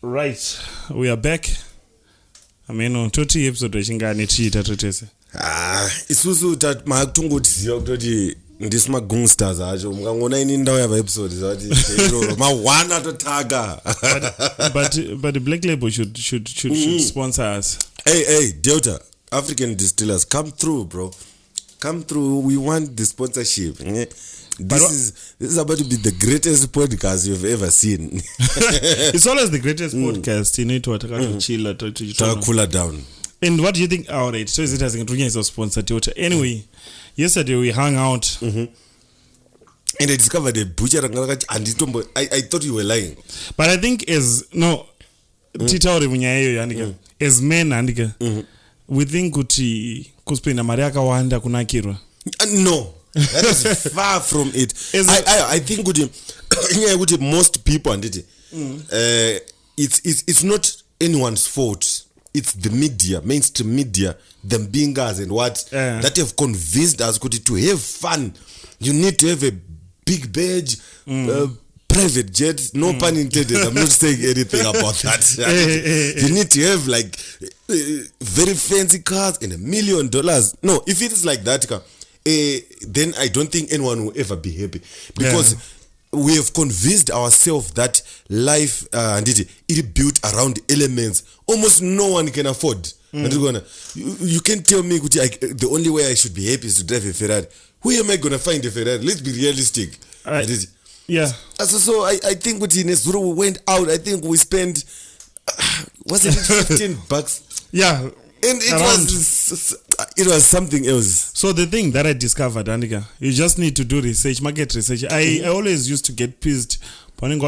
Right, we are back. I mean, 20 episode wechingani tiita totese. Isusu that makutongotiziva kutoti ndisi magongsters acho mukangona ini ndau yava episode zvati ma1 atotaga. But the Black Label should sponsor us. Hey, Delta African distillers, come through, bro. Come through. We want the sponsorship. This is about to be the greatest podcast you've ever seen. It's always the greatest podcast. You need to chill to cooler down. And what do you think? All right, so is it as a sponsor Toyota? Anyway, yesterday we hung out. And I discovered a butcher and I thought you were lying. But I think as men andika we think kuti kuspenda mari akawanda kunakirwa. No. That is far from it. I think with most people and it's not anyone's fault. It's the media, mainstream media, them being us and what that have convinced us to have fun. You need to have a big badge, private jet. No pun intended. I'm not saying anything about that. You need to have like very fancy cars and $1 million. No, if it is like that, then I don't think anyone will ever be happy because we have convinced ourselves that life it built around elements almost no one can afford. You can't tell me the only way I should be happy is to drive a Ferrari. Where am I going to find a Ferrari? Let's be realistic. Yeah. So I think with Nesuru we went out. I think we spent was it $15? Yeah. And it was something else. So the thing that I discovered, Anika, you just need to do research, market research. I always used to get pissed. It's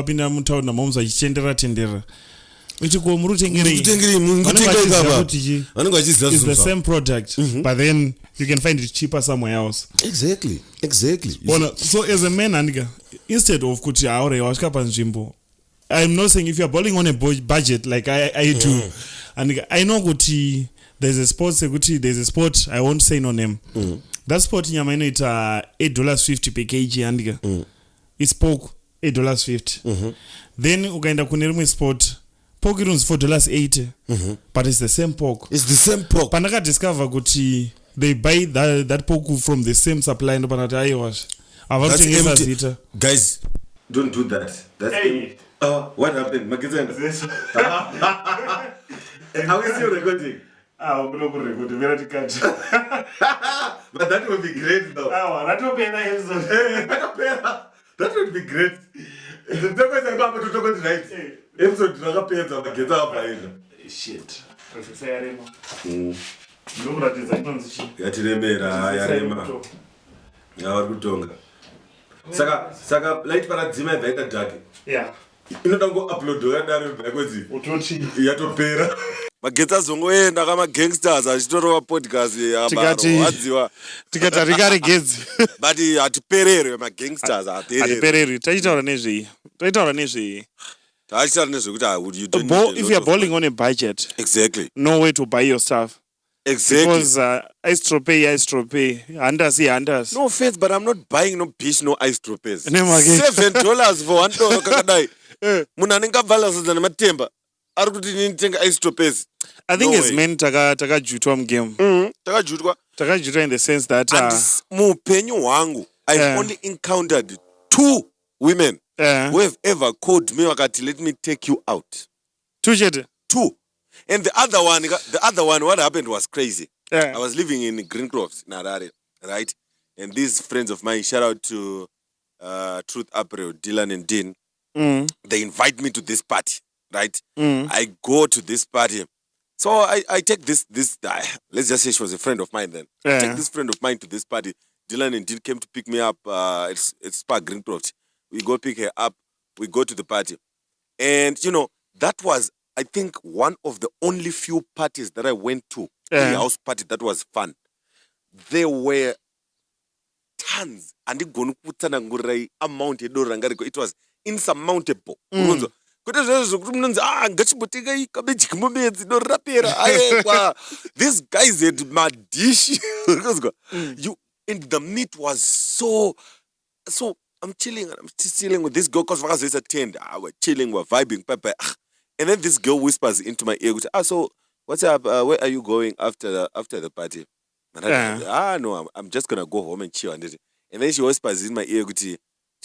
the same product, but then you can find it cheaper somewhere else. Exactly. So as a man, Anika, instead of I'm not saying if you're balling on a budget like I do, and I know Gucci. There's a sport I won't say no name. That sport in Yamano it's $8.50 per kg and it's pork $8.50. Then ukaenda kunerimu sport pork runs $4.80. But it's the same pork. It's the same pork. Panaka discover Gucci they buy that pork from the same supply and that's empty. Guys, don't do that. That's hey. What happened? How is your recording? But that would be great though. That would be an episode. That would be great. The talk is about to talk tonight. Episode shit. Saka light paradzima ivaita dhake. Yeah. Inoda ku-upload yakadaro utoti yatopera. Magetsi azongoenda kamagangsters achitorova podcast adziwa tikati harikare gedzi but hatiperere magangsters hatipereri tachitaura nezvei if you're bowling on a budget, exactly, no way to buy your stuff. Exactly. Because ice trope, handers. No offense, but I'm not buying no bitch, no ice tropes. $7 for $1 kakadai. Munaninga balance than matemba. Ice tropes. I think it's meant takajutwa game. Takajutwa in the sense that mupenyu wangu I've only encountered 2 women who have ever called me wakati let me take you out. 2. And the other one, what happened was crazy. I was living in Green Crops, Narare, right? And these friends of mine, shout out to Truth April, Dylan and Dean. They invite me to this party, right? I go to this party. So I take this let's just say she was a friend of mine then. I take this friend of mine to this party. Dylan and Dean came to pick me up. It's Park Green Crops. We go pick her up. We go to the party. And, that was, I think, one of the only few parties that I went to, a house party that was fun. There were tons, and it was insurmountable. These guys had my dish. And the meat was so. I'm chilling with this girl because it's a tent. We're chilling, we're vibing, Pepe. And then this girl whispers into my ear, so what's up? Where are you going after the party? And no, I'm just gonna go home and chill. And then she whispers in my ear, do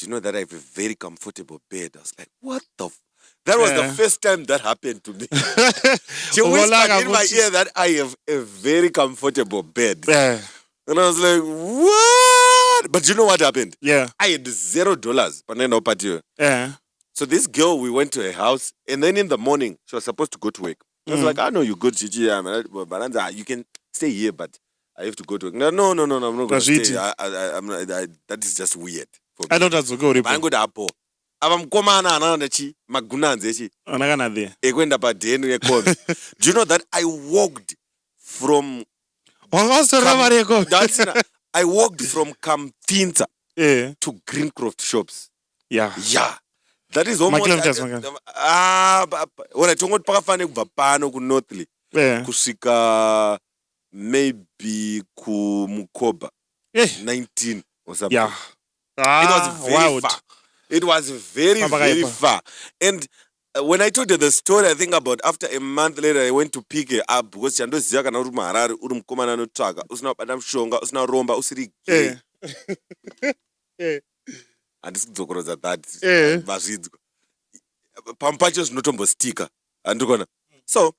you know that I have a very comfortable bed? I was like, what the that was the first time that happened to me. She whispered in my ear that I have a very comfortable bed. And I was like, what? But you know what happened? Yeah. I had $0 but then party. So this girl, we went to her house, and then in the morning, she was supposed to go to work. I was like, I know you good, Chichi. You can stay here, but I have to go to work. No, I'm not going to stay. That is just weird. For me. I don't have to go. I'm going to Apple. I'm coming Magunanze. Do you know that I walked from I walked from Kamtinta to Greencroft shops. Yeah. That is almost when I told Pakafane Vapano Northly. Kusika maybe Kumukoba 19 or something. Yeah. It was very far. It was very far. And when I told her the story, I think about after a month later, I went to pick her up because she knows Zaka na Harare, Urumkomana no Traga, Usna Padam Shonga, Usna Romba, Usiri. And this is that. Pampachos notombo sticker. And so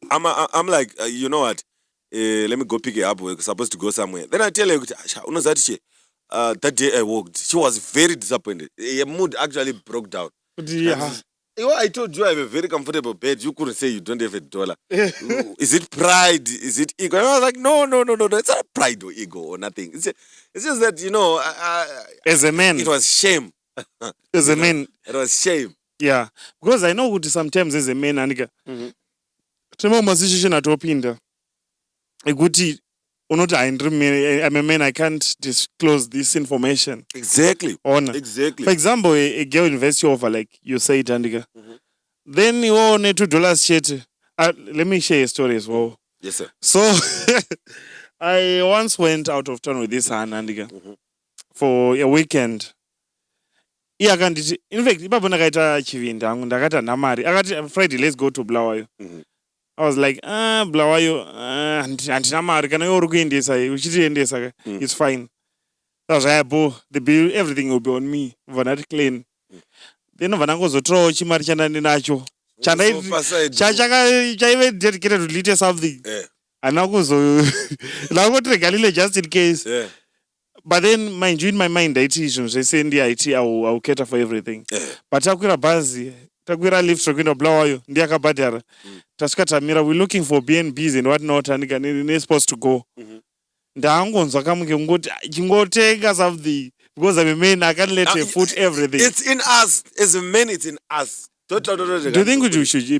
I'm like, you know what? Let me go pick her up. We're supposed to go somewhere. Then I tell her, that day I walked, she was very disappointed. Her mood actually broke down. I told you I have a very comfortable bed. You couldn't say you don't have $1. Is it pride? Is it ego? And I was like, no. It's not pride or ego or nothing. It's just that, as a man, it was shame. As a man, it was shame. Yeah, because I know what sometimes as a man, Anika. My situation at Opinda. A goodie. I'm a man, I can't disclose this information. Exactly. Exactly. For example, a girl invests you over, like you said, Andiga. Then you own $2 shit. Let me share a story as well. Yes, sir. So, I once went out of town with this son, Andiga, for a weekend. In fact, Friday, let's go to Blawayo. I was like, Blawayo, it's fine. I was like, the bill, everything will be on me. We're not clean. Then when I go to throw Chimarchana Nacho, Chana dedicated to little something. And now go to Galile just in case. But then, mind you, in my mind, the IT issues, I say in the IT, I will cater for everything. But Takwira Bazi, Takwira lives to Blawayo, Ndiaka Badara, Taskata Mira, we're looking for BNBs and whatnot, and they're supposed to go. The Angons are coming, you go take us of the, because I'm a man, I can't let you foot everything. It's in us. As a man, it's in us. Do you think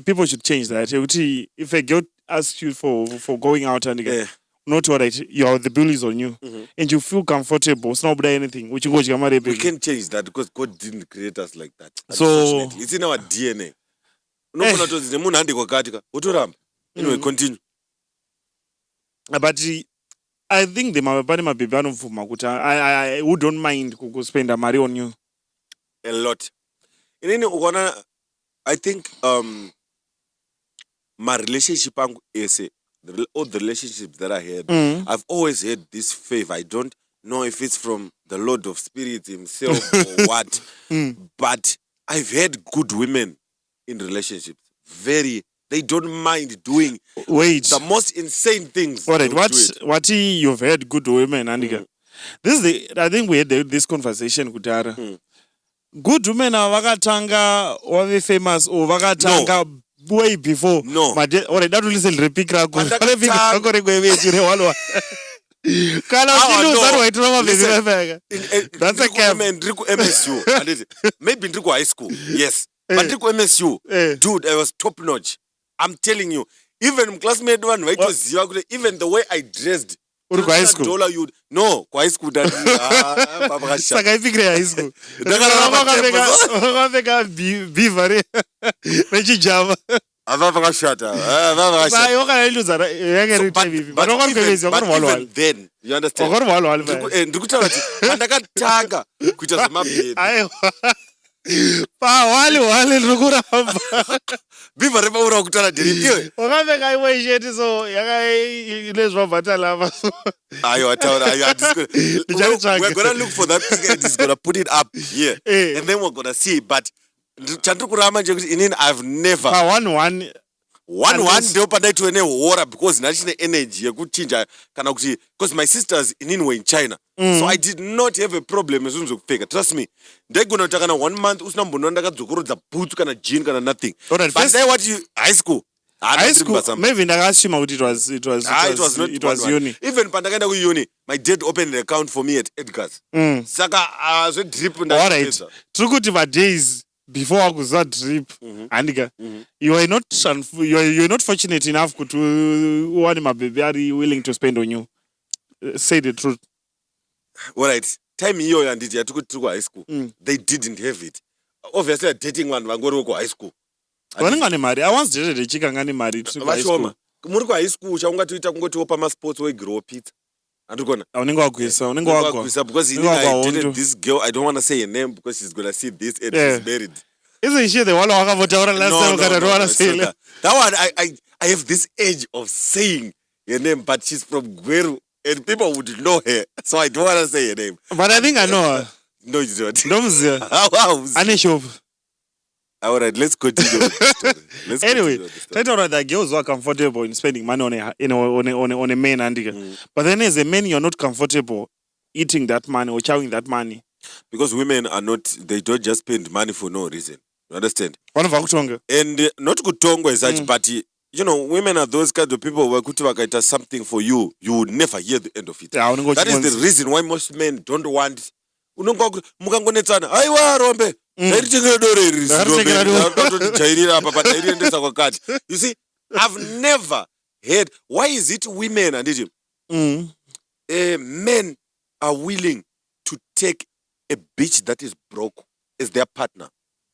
people should change that? If a girl asks you for going out and not what the bill is on you, and you feel comfortable, it's not anything. We can't change that because God didn't create us like that. So it's in our DNA. Anyway, continue. But I think the Mabani Bibano for Makuta, I wouldn't mind to spend a money on you. A lot. In any I think my relationship is all the relationships that I had, I've always had this favor. I don't know if it's from the Lord of Spirits himself or what, but I've had good women in relationships. They don't mind doing the most insane things. All right, what you've had good women, Andika? I think we had this conversation, Kutara. Good women are Vagatanga or famous or Vagatanga. Way before. No. Alright, that will listen repeat. That's a camp. MSU. Maybe Ndriku High School. Yes. But Ndriku MSU. Dude, I was top notch. I'm telling you. Even classmate one, even the way I dressed. High school. No, high school. High school. Even then, you understand? bhibha repaura kutaura derip iwe wakapfeka iwe sheti so inezvabvata lava so aiwa taura aiwa we're gonna look for that thing and he's gonna put it up here and then we're gonna see but chandiri kurava manje kuti inini I've never one ndio pandaitwe nehora because ndachine energy yekuchinja kana kuti because my sisters inini were in China so I did not have a problem nezvinhu zvekupfeka trust me ndaigona kuti kana 1 month usina mbonona ndakadzokorodza boots kana jean kana nothing but I what you high school maybe ndakashima kuti it was uni even pandakaenda kuuni my dad opened an account for me at Edgar's saka zvedrip alright tiri kuti days before wakuziva drip handika you're not fortunate enough kuti uwane mabhebhi ari willing to spend on you say the truth alright time iyoyo handiti yatikuti tiri kuhigh school they didn't have it obviously are dating vanhu vangoriwo kuhigh school vanenge vane mari I once dated a chick anga ane mari vashoma muri kuhigh school chaungatoita kungotiwo pamasports wegirowo pizza andikona unenge wagwisa because I dated this girl I don't want to say her name because she's gonna see this and she's married isn't she the one wakavotaura last time I don't want to say that one I have this edge of saying her name but she's from Gweru and people would know her so I don't want to say her name but I think I know her no you don't ndomziya ane shop alright let's continue anyway taitaura that girls who are comfortable in spending money on a man andika but then as a man you're not comfortable eating that money or chowing that money because women are not they don't just spend money for no reason you understand vanobva kutonga and not kutongwa as such but you know women are those kind of people wekuti vakaita something for you you would never hear the end of it that is the reason why most men don't want unonga mukangonetsana aiwa rombe ndaitengera dore iri ndatojairira apa pandairiendesa kwakati you see I've never heard why is it women anditi men are willing to take a bitch that is broke as their partner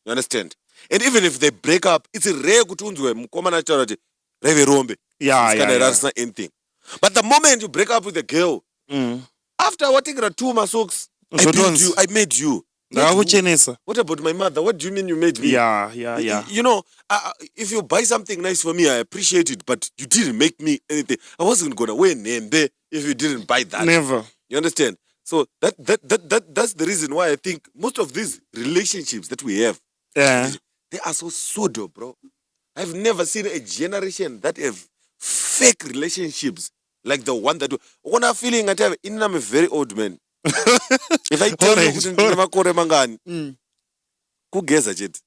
you understand and even if they break up it's rare kuti unzwe mukomana achitaura kuti reve rombe rasina anything but the moment you break up with a girl after watingera 2 masocks I made you what about my mother what do you mean you made me you know if you buy something nice for me I appreciate it but you didn't make me anything I wasn't gonna wear nembe if you didn't buy that never you understand so that's the reason why I think most of these relationships that we have they are so pseudo bro I've never seen a generation that have fake relationships like the one that when I'm feeling that I'm a very old man if I tell you kuti ndine makore mangani kugeza chete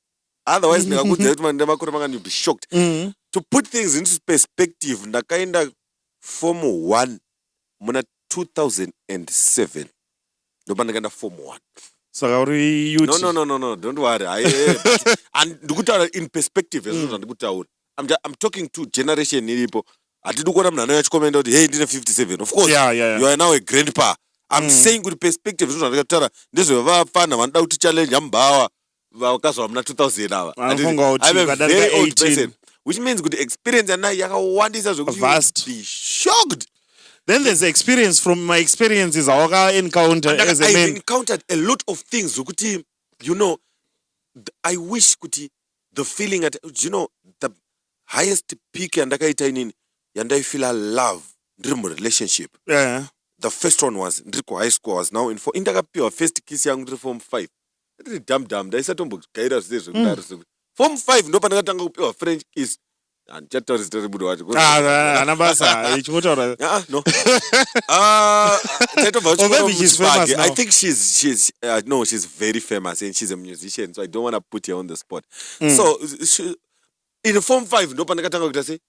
otherwise ndikakuudza kuti ndine makore mangani you'll be shocked to put things into perspective ndakaenda form 1 muna 2007 ndopa ndakaenda form 1 saka uri youth no don't worry and ndikutaura in perspective yazvo zvandikutaura I'm talking to generation iripo hatidi kuona munhu anouya achikomenda kuti hey ndine 57 of course you are now a grandpa I'm saying kuti perspective zvino zvandikataura ndezvevafana vanoda kuti challenge ambawa vakazva muna 2000 ava I'm a very old person which means kuti experience yanayo yakawandisa zvokuti be shocked then there's experience from my experiences awaka encounter as a man I've encountered a lot of things zokuti you know I wish kuti the feeling at you know the highest peak yandakaita inini yandaifeel love ndiri relationship the first one was ndiri ku high school I was now in indakapiwa first kiss yangu ndiri form 5 ndiri dam ndaisatombogaira zvese zvekudaro form 5 ndo pandakatanga kupiwa French kiss handichataurizve tori budo wacho hana basa ichimotaura no I think she's no she's very famous and she's a musician so I don't want to put her on the spot so in form 5 ndo pandakatanga kuita sei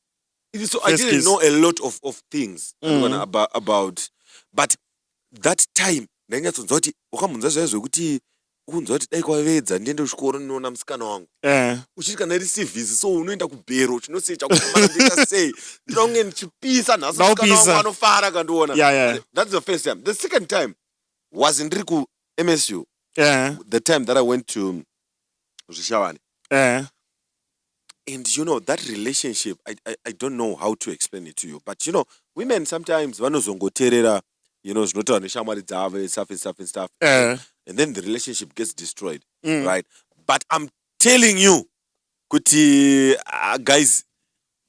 so I didn't know a lot of things about but that time ndainyatsonzwa kuti ukamunza zvaya zvekuti ukunzwa kuti dai kwavedza ndiende kuchikoro ndinoona musikana wangu uchisvika nairi cvs so unoenda kubhero chinosecha kumaandika sei ndinonge ndichipisa nhasi musikana wangu anofara kandiona that's the first time the second time was ndiri ku MSU the time that I went to Zvishavani and you know that relationship I don't know how to explain it to you but you know women sometimes vanozongoteerera you know zvinotaura neshamwari dzavo stuff and then the relationship gets destroyed right but I'm telling you kuti guys,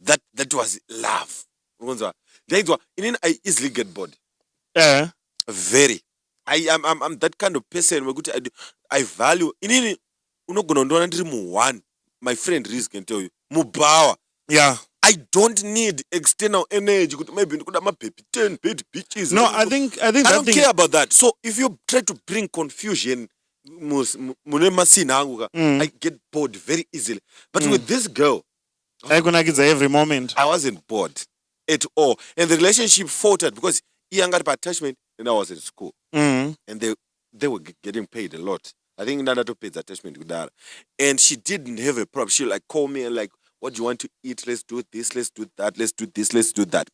that was love. I easily get bored. Very. I'm that kind of person where I value inini unogona ndona ndiri mu1. My friend Riz can tell you mubawa. Yeah. I don't need external energy. Maybe baby 10 bed bitches. No, I think I don't care about that. So if you try to bring confusion, I get bored very easily. But with this girl, I every moment. I wasn't bored at all. And the relationship faltered because he got attachment and I was in school. And they were getting paid a lot. I think Nana to pay the attachment with that. And she didn't have a problem. She like call me and like, what do you want to eat? Let's do this, let's do that, let's do this, let's do that.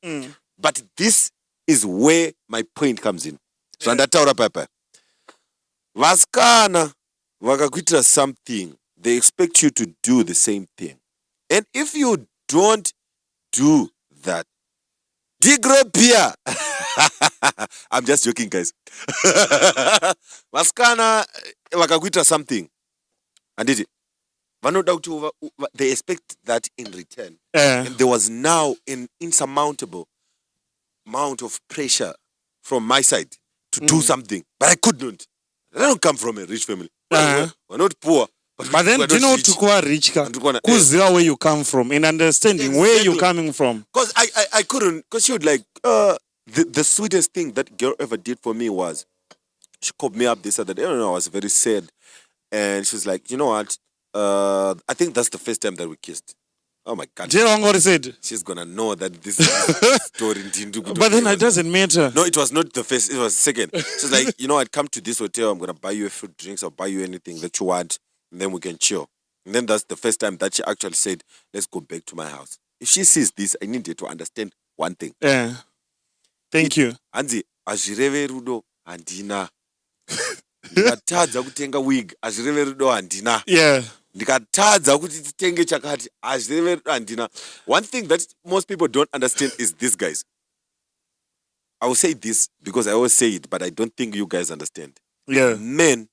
But this is where my point comes in. So ndataura papa. Vaskana vakakuitira something, they expect you to do the same thing. And if you don't do that, digropia. I'm just joking, guys. Vaskana vakakuitira something. And did it. They expect that in return. And there was now an insurmountable amount of pressure from my side to do something. But I couldn't. I don't come from a rich family. We're not poor. But then, do you know to go rich? Kuziwa where you come from and understanding where you're coming from. Because I couldn't. Because she would like, the sweetest thing that girl ever did for me was, she called me up this other day. I don't know, I was very sad. And she was like, you know what? I think that's the first time that we kissed. Oh my God. Said she's gonna know that this is story. But then it doesn't matter. No, it was not the first, it was the second. She's like, you know, I'd come to this hotel, I'm gonna buy you a few drinks, I'll buy you anything that you want, and then we can chill. And then that's the first time that she actually said, let's go back to my house. If she sees this, I need her to understand one thing. Thank you. Anzi, azvireve rudo handina. Ndikatadza kutenga wig, azvireve rudo handina. Ndikatadza kuti titenge chakati, azvireve rudo handina. One thing that most people don't understand is this, guys. I will say this because I always say it, but I don't think you guys understand. Men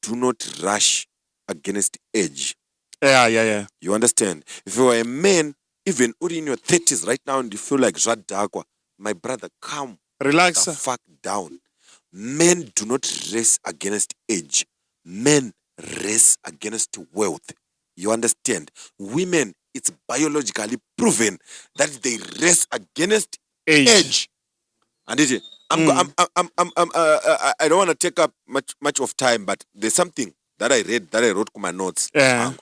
do not rush against age. You understand? If you are a man, even in your 30s right now, and you feel like Radagwa, my brother, calm, relax, the fuck down. Men do not race against age. Men race against wealth. You understand? Women, it's biologically proven that they race against age. And it is. I don't want to take up much of time, but there's something that I read, that I wrote in my notes. I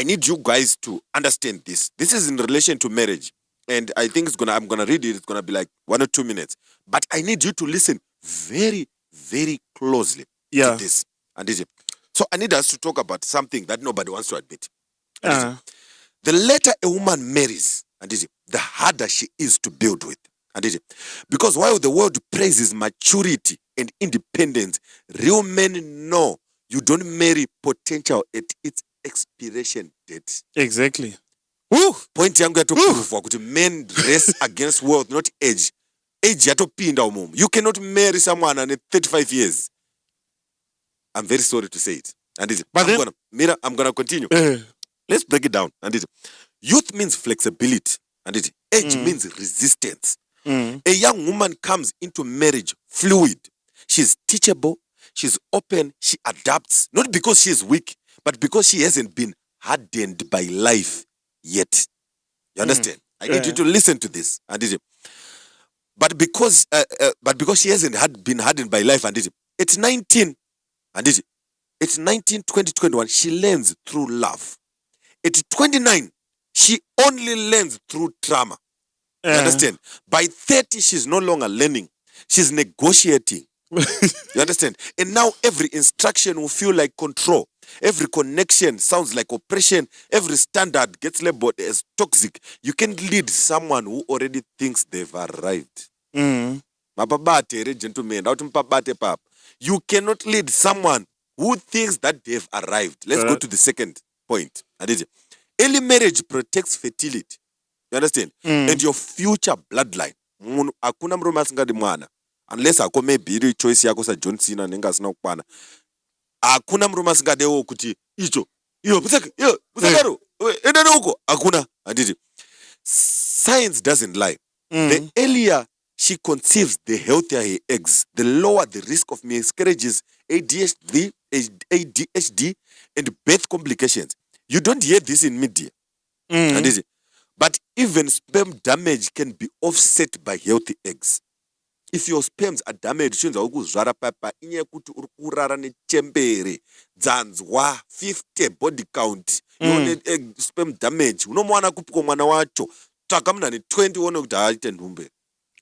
need you guys to understand this. This is in relation to marriage. And I think I'm gonna read it, it's gonna be like 1 or 2 minutes. But I need you to listen very, very closely to this. And this. So I need us to talk about something that nobody wants to admit. The later a woman marries, and this, the harder she is to build with. And this, because while the world praises maturity and independence, real men know you don't marry potential at its expiration date. Exactly. Point yangu yatopuruvwa kuti men race against wealth, not age. Age yatopinda umumu. You cannot marry someone at 35 years. I'm very sorry to say it. And it, I'm gonna continue. Let's break it down. And it, youth means flexibility. And it, age means resistance. A young woman comes into marriage fluid. She's teachable. She's open. She adapts. Not because she is weak, but because she hasn't been hardened by life yet. You understand? I need you to listen to this. And it, but because she hasn't been hardened by life, and it, it's 19, and it, it's 19, 20, 21, she learns through love. At 29, she only learns through trauma. You understand? By 30, she's no longer learning. She's negotiating. You understand? And now every instruction will feel like control. Every connection sounds like oppression. Every standard gets labeled as toxic. You can't lead someone who already thinks they've arrived. You cannot lead someone who thinks that they've arrived. Let's go to the second point. Early marriage protects fertility. You understand? And your future bloodline. Akuna mrume asingadi mwana. Unless ako maybe choice yako sa John Cena nenga asina kupana. Akuna mrume asingadewo kuti icho Musakaro, enda huko. Hakuna. Anditi. Science doesn't lie. The earlier she conceives, the healthier her eggs, the lower the risk of miscarriages, ADHD, and birth complications. You don't hear this in media. Anditi. But even sperm damage can be offset by healthy eggs. If your sperms are damaged, shinza ukuzvara papa inye kuti uri kurara nechembere dzanzwa 50 body count yone sperm damage unomwana kupiko mwana wacho tsvaka muna ne 20 uone kuti aite ntumbe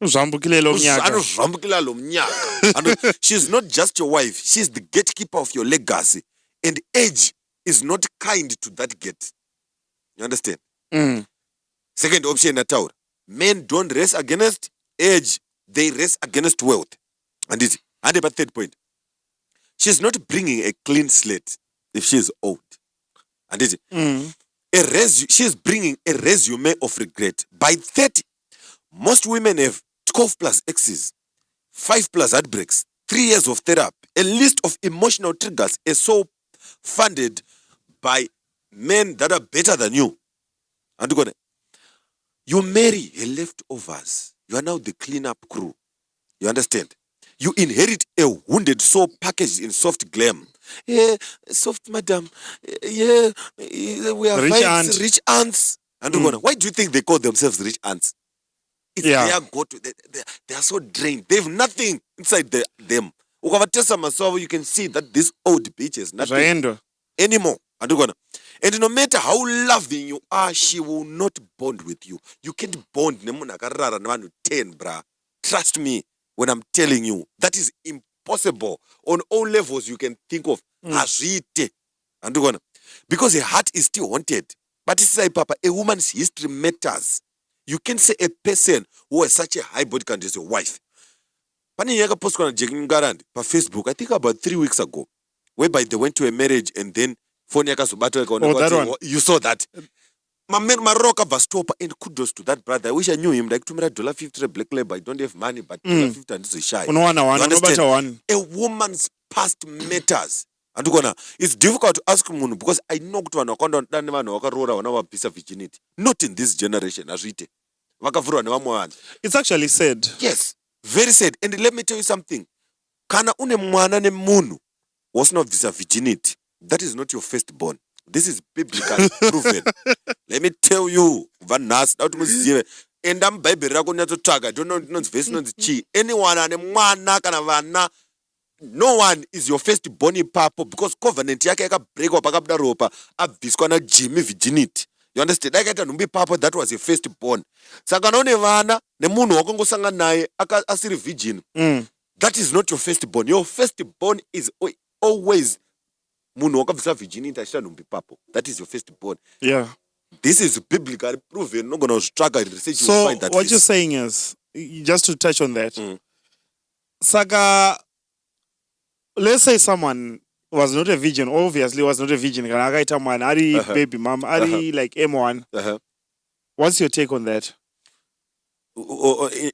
uzvambukile lo mnyaka anozvambukila lo mnyaka. She's not just your wife, she's the gatekeeper of your legacy, and age is not kind to that gate. You understand? Second option nataura, men don't race against age, they race against wealth. And but third point, she's not bringing a clean slate if she's old. And she's bringing a resume of regret. By 30, most women have 12 plus exes, 5 plus heartbreaks, 3 years of therapy, a list of emotional triggers, is so funded by men that are better than you. And you marry her leftovers. You are now the cleanup crew. You understand? You inherit a wounded soul packaged in soft glam. Yeah, soft madam. Yeah, we are rich aunts. And why do you think they call themselves rich aunts? It's their go-to. They are so drained. They have nothing inside them. You can see that this old bitch is nothing anymore. And no matter how loving you are, she will not bond with you. You can't bond. 10, bruh. Trust me when I'm telling you. That is impossible on all levels you can think of. Because her heart is still haunted. But it's like, Papa, a woman's history matters. You can say a person who has such a high body count is your wife. Pani yaga post on Facebook, I think about 3 weeks ago, whereby they went to a marriage and then you saw that. Maroka Vastopa, and kudos to that brother. I wish I knew him. Like $50 black labor. I don't have money, but $50 and this is shy. You understand? A woman's past matters. And it's difficult to ask Munu because I know to piece of virginity. Not in this generation, as it. It's actually said. Yes, very sad. And let me tell you something. Kana une mwana ne munu was not this virginity. That is not your firstborn. This is biblically proven. Let me tell you, Vanas, and I'm baby Ragonato Taga, don't know verse not chi. Anyone and mwana kanavana. No one is your firstborn papa because covenant yaka break up agabda ropa abiscona Jimmy virginity. You understand? I get a numbi papa that was your firstborn. Saganone vana, the moon wakongo sanga nae asiri virgin. That is not your firstborn. Your firstborn is always virginity. That is your firstborn. Yeah. This is biblically proven. Not gonna struggle research. So find that what you're saying is, just to touch on that, Saga. Let's say someone was not a virgin. Obviously, was not a virgin. Ari baby mom. Ari like M1. What's your take on that?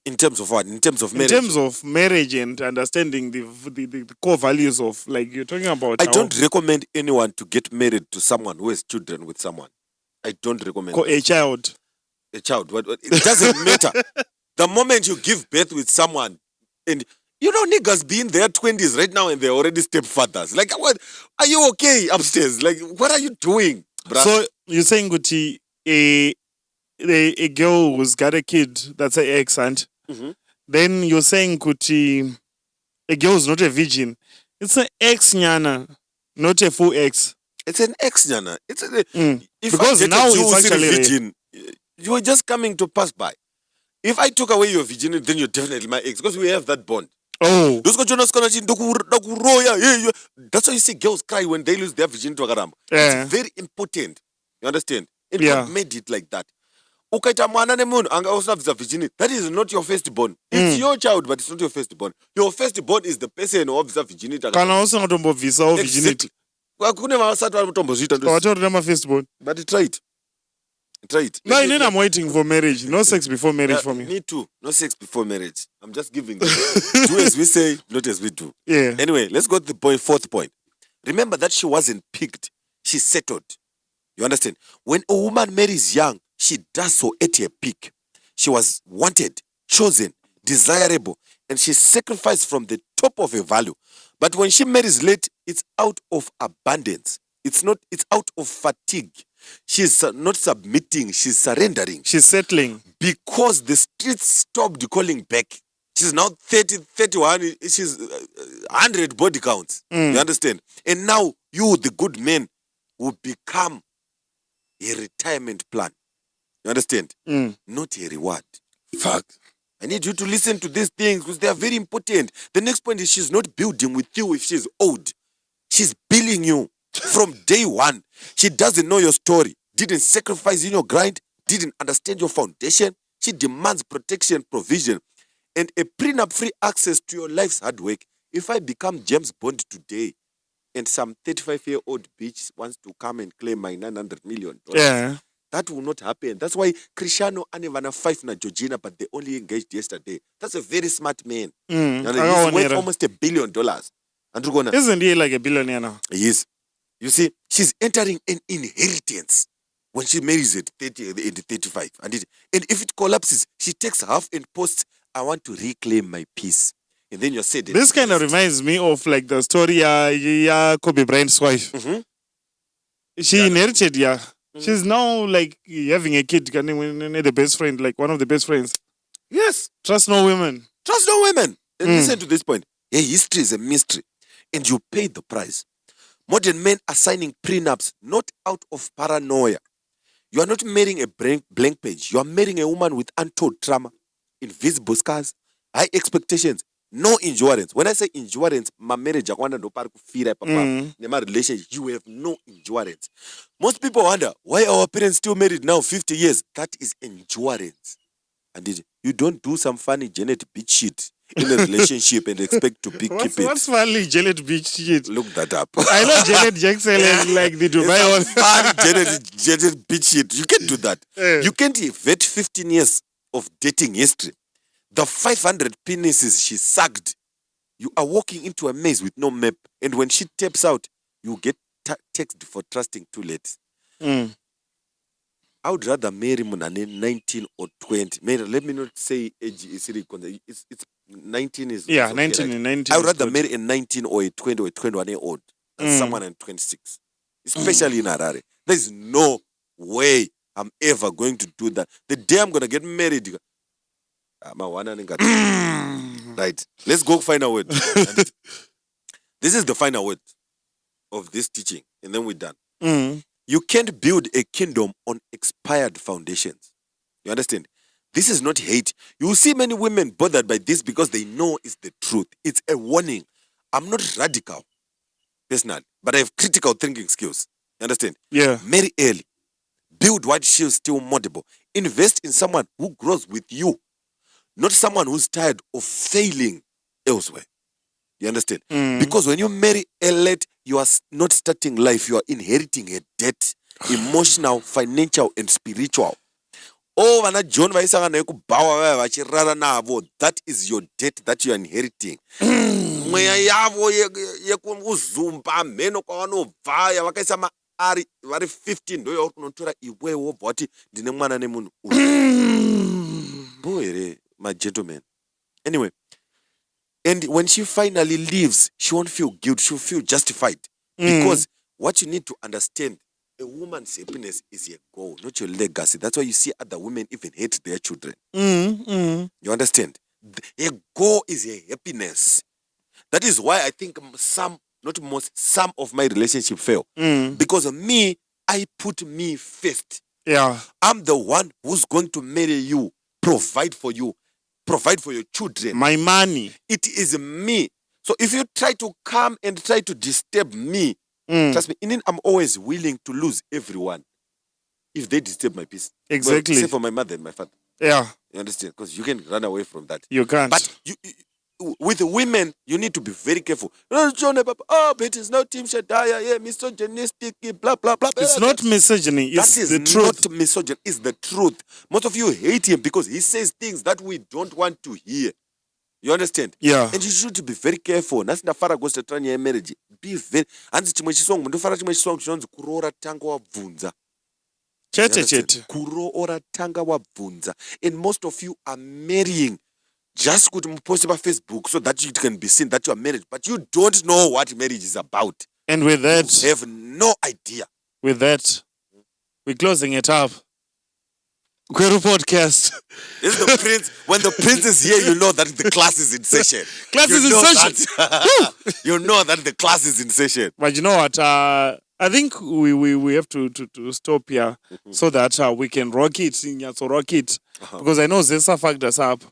In terms of what? In terms of marriage? In terms of marriage and understanding the core values of, like you're talking about. I don't recommend anyone to get married to someone who has children with someone. I don't recommend a child. A child. It doesn't matter. The moment you give birth with someone, and you know niggas be in their 20s right now and they're already stepfathers. Like, what? Are you okay upstairs? Like, what are you doing, bruh? So you're saying, Guti, a girl who's got a kid that's an ex, and then you're saying, Kuti, a girl who's not a virgin. It's an ex nyana, not a full ex. It's an ex nyana. It's if because now it's actually a virgin, you are just coming to pass by. If I took away your virginity, then you're definitely my ex because we have that bond. Oh, that's why you see girls cry when they lose their virginity. It's very important. You understand? And God made it like that. That is not your firstborn. It's your child, but it's not your firstborn. Your firstborn is the person who observes virginity. Exactly. But try it. Try it. No, then I'm waiting for marriage. No sex before marriage for me. Me too. No sex before marriage. I'm just giving do as we say, not as we do. Yeah. Anyway, let's go to the fourth point. Remember that she wasn't picked. she's settled. You understand? When a woman marries young, she does so at her peak. She was wanted, chosen, desirable, and she sacrificed from the top of her value. But when she marries late, it's out of abundance. It's out of fatigue. She's not submitting, she's surrendering. She's settling. Because the streets stopped calling back. She's now 30, 31, she's 100 body counts. You understand? And now you, the good man, will become a retirement plan. You understand? Not a reward. Fuck. I need you to listen to these things because they are very important. The next point is she's not building with you if she's old. She's billing you from day one. She doesn't know your story, didn't sacrifice in your grind, didn't understand your foundation. She demands protection, provision, and a prenup-free access to your life's hard work. If I become James Bond today and some 35-year-old bitch wants to come and claim my $900 million, that will not happen. That's why Cristiano and Ivana 5 na Georgina, but they only engaged yesterday. That's a very smart man. He's worth almost $1 billion. Isn't he like a billionaire now? He is. You see, she's entering an inheritance when she marries at 30 and 35. And if it collapses, she takes half and posts, I want to reclaim my peace. And then you're said... This kind of reminds me of like the story Kobe Bryant's wife. She inherited, She's now like having a kid, the best friend, like one of the best friends. Yes. Trust no women. Trust no women. And listen to this point. Your history is a mystery. And you pay the price. Modern men are signing prenups not out of paranoia. You are not marrying a blank page. You are marrying a woman with untold trauma, invisible scars, high expectations, no endurance. When I say endurance, my marriage, my relationship, you have no endurance. Most people wonder why our parents still married now 50 years. That is endurance. And you don't do some funny Janet bitch shit in a relationship and expect to keep it. What's funny Janet bitch shit? Look that up. I know Janet Jackson and like the Dubai one. Janet bitch shit. You can't do that. You can't vet 15 years of dating history. The 500 penises she sucked. You are walking into a maze with no map. And when she taps out, you get text for trusting too late. I would rather marry Munane 19 or 20. Let me not say age is it's 19 is 19 right? and 19. I would rather marry a 19 or a 20 or a 21 year old than someone in 26. Especially in Harare. There's no way I'm ever going to do that. The day I'm gonna get married, right. Let's go final word. This is the final word of this teaching, and then we're done. You can't build a kingdom on expired foundations. You understand? This is not hate. You will see many women bothered by this because they know it's the truth. It's a warning. I'm not radical, personally, but I have critical thinking skills. You understand? Yeah. Marry early. Build what she's still moldable. Invest in someone who grows with you, not someone who's tired of failing elsewhere. You understand? Because when you marry late, you are not starting life. You are inheriting a debt, emotional, financial, and spiritual. Oh, that is your debt that you are inheriting. Ari 15 ndo yokunotora iwewo boti ndine mwana nemunhu. Boy, my gentleman. Anyway, and when she finally leaves, she won't feel guilt. She'll feel justified. Because what you need to understand, a woman's happiness is your goal, not your legacy. That's why you see other women even hate their children. You understand? A goal is your happiness. That is why I think some of my relationship fail. Because of me, I put me first. Yeah. I'm the one who's going to marry you, provide for you, provide for your children. My money. It is me. So if you try to come and try to disturb me, trust me, I'm always willing to lose everyone if they disturb my peace. Exactly. Well, except for my mother and my father. Yeah. You understand? Because you can run away from that. You can't. But with women, you need to be very careful. Oh, but it's not Team Shadaya, yeah, misogynistic, blah, blah, blah. It's not misogyny. It's that is the truth. Not misogyny. It's the truth. Most of you hate him because he says things that we don't want to hear. You understand? Yeah. And you should be very careful. Nasi ndafara kuzotaura nyaya yemarriage. Be very. Hanzi chimwe chisongo ndofara chimwe chisongo chinonzi kuroora tanga wabvunza. Chete. Kuroora tanga wabvunza. And most of you are marrying just kuti muposte Facebook so that it can be seen that you are married, but you don't know what marriage is about. And with that, you have no idea. With that, we're closing it up. Gweru podcast. This is the prince. When the prince is here, you know that the class is in session. Class is in session. You know that the class is in session. But you know what? I think we have to stop here so that we can rock it. So rock it. Because I know Zesa fucked us up.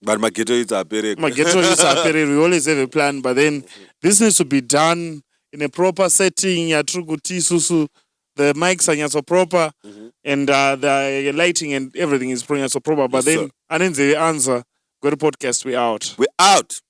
But Mageto is a period. We always have a plan, but then this needs to be done in a proper setting. The mics are so proper, and the lighting and everything is so proper. But then, and then the answer, Gweru podcast, we out. We out.